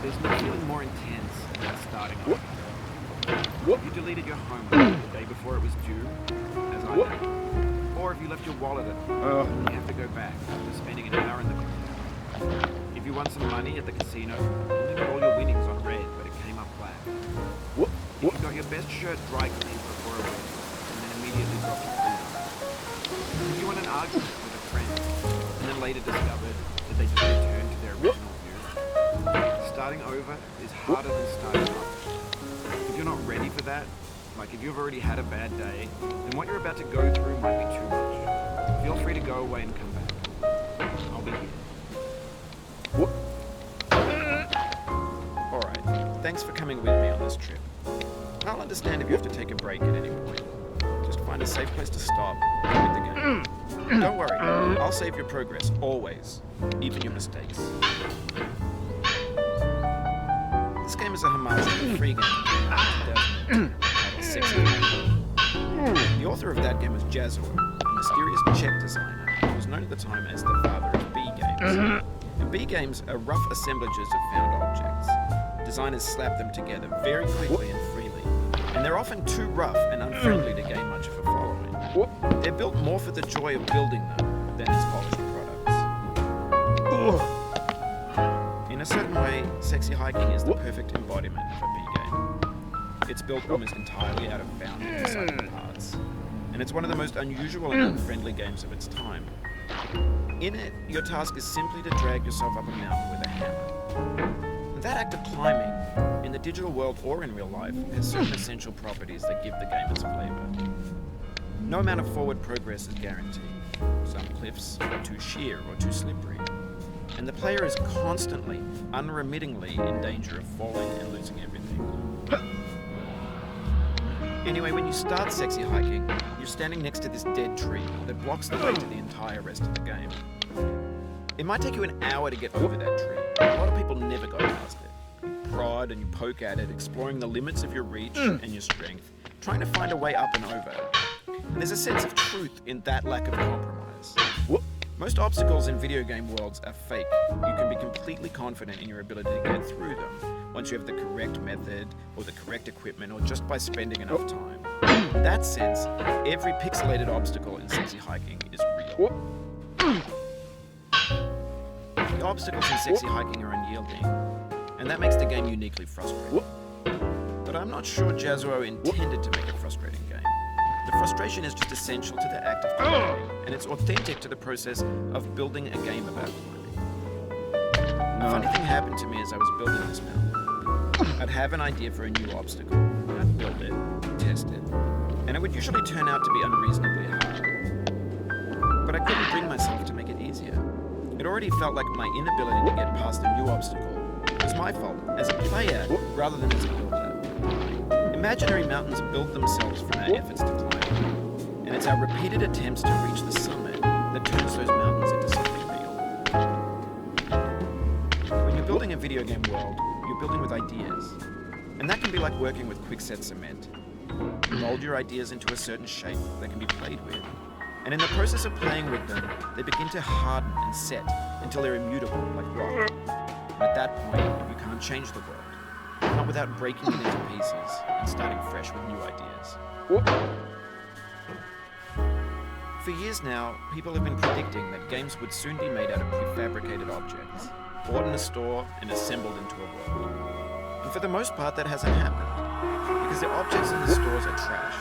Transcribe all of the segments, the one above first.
There's no feeling more intense than starting off. If you deleted your homework the day before it was due, as I did, or if you left your wallet at home, and you have to go back after spending an hour in the cocktail. If you won some money at the casino, and you got all your winnings on red, but it came up black. If you got your best shirt dry cleaned before a wedding, and then immediately dropped your food on it. If you won an argument with a friend, and then later discovered that they just returned to their original view. Starting over is harder than starting up. If you're not ready for that, like if you've already had a bad day, then what you're about to go through might be too much. Feel free to go away and come back. I'll be here. Alright, thanks for coming with me on this trip. I'll understand if you have to take a break at any point. Just find a safe place to stop with the game. Don't worry, I'll save your progress, always, even your mistakes. This game is a homage to the free game titled Sexy Hiking. The author of that game was Jazzo, a mysterious Czech designer who was known at the time as the father of B games. And B games are rough assemblages of found objects. Designers slap them together very quickly and freely, and they're often too rough and unfriendly to gain much of a following. They're built more for the joy of building them than as polished products. In a certain way, Sexy Hiking is the perfect embodiment of a B game. It's built almost entirely out of found and recycled parts, and it's one of the most unusual and unfriendly games of its time. In it, your task is simply to drag yourself up a mountain with a hammer. That act of climbing, in the digital world or in real life, has certain essential properties that give the game its flavor. No amount of forward progress is guaranteed. Some cliffs are too sheer or too slippery, and the player is constantly, unremittingly in danger of falling and losing everything. Anyway, when you start Sexy Hiking, you're standing next to this dead tree that blocks the way to the entire rest of the game. It might take you an hour to get over that tree. A lot of people never go past it. You prod and you poke at it, exploring the limits of your reach and your strength, trying to find a way up and over it. And there's a sense of truth in that lack of compromise. Most obstacles in video game worlds are fake. You can be completely confident in your ability to get through them once you have the correct method or the correct equipment or just by spending enough time. In that sense, every pixelated obstacle in Sexy Hiking is real. The obstacles in Sexy Hiking are unyielding, and that makes the game uniquely frustrating. But I'm not sure Jazzo intended to make a frustrating game. The frustration is just essential to the act of climbing, and it's authentic to the process of building a game about climbing. A funny thing happened to me as I was building this mountain. I'd have an idea for a new obstacle, I'd build it, test it, and it would usually turn out to be unreasonably hard. But I couldn't bring myself to make it easier. It already felt like my inability to get past a new obstacle was my fault as a player rather than as a builder. Imaginary mountains build themselves from our efforts to climb, and it's our repeated attempts to reach the summit that turns those mountains into something real. When you're building a video game world, you're building with ideas, and that can be like working with quickset cement. You mold your ideas into a certain shape that can be played with, and in the process of playing with them, they begin to harden and set until they're immutable, like rock. And at that point, you can't change the world. Not without breaking it into pieces and starting fresh with new ideas. For years now, people have been predicting that games would soon be made out of prefabricated objects, bought in a store and assembled into a world. And for the most part, that hasn't happened, because the objects in the stores are trash.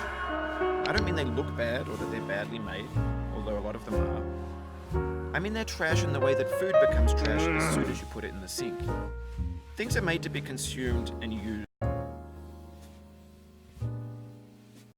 I don't mean they look bad or that they're badly made, although a lot of them are. I mean they're trash in the way that food becomes trash as soon as you put it in the sink. Things are made to be consumed and used